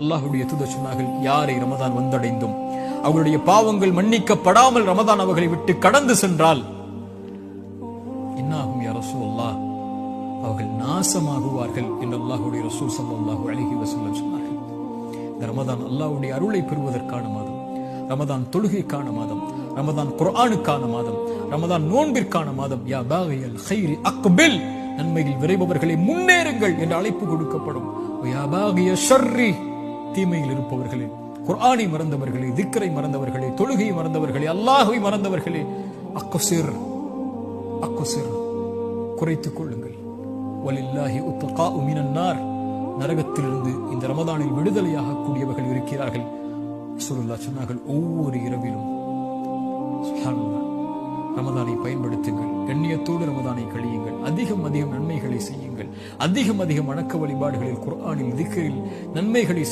அல்லாஹ்வுடைய தூதர் சொன்னார்கள், யாரை ரமதான் வந்தடைந்தும் அவர்களுடைய பாவங்கள் மன்னிக்கப்படாமல் ரமதான் அவர்களை விட்டு கடந்து சென்றால் என்னாகும் யா ரசூலல்லாஹ், அவர்கள் நாசமாகுவார்கள் என்று அல்லாஹ்வுடைய ரசூல் ஸல்லல்லாஹு அலைஹி வஸல்லம் சொன்னார்கள். இந்த ரமதான் அல்லாஹ்வுடைய அருளை பெறுவதற்கான மாதம், ரமதான் தொழுகைக்கான மாதம், ரமதான் குர்ஆனுக்கான மாதம், ரமதான் நோன்பிற்கான மாதம். யா பாகியல் கைரி அக்பில், நன்மையில் விரைபவர்களை முன்னேறுங்கள் என்று அழைப்பு கொடுக்கப்படும். யா பாகிய ஷர்ரி, தீமையில் இருப்பவர்களே, குர்ஆனை மறந்தவர்களே, திக்ரை மறந்தவர்களே, தொழுகையை மறந்தவர்களே, அல்லாஹ்வை மறந்தவர்களே, அக்ஸிர் அக்ஸிர், குறைத்துக் கொள்ளுங்கள். வலில்லாஹி உத்தகாஉ மினன் நார், நரகத்திலிருந்து இந்த ரமதானில் விடுதலையாக கூடியவர்கள் இருக்கிறார்கள். ரசூலுல்லாஹ் சொன்னார்கள், ஒவ்வொரு இரவிலும் சுப்ஹானல்லாஹ் ரமதானை பயன்படுத்துங்கள், கண்ணியத்தோடு ரமதானை கழியுங்கள், அதிகம் அதிகம் நன்மைகளை செய்யுங்கள், அதிகம் அதிகம் வணக்க வழிபாடுகளில், குர்ஆனில், திக்ரில் நன்மைகளை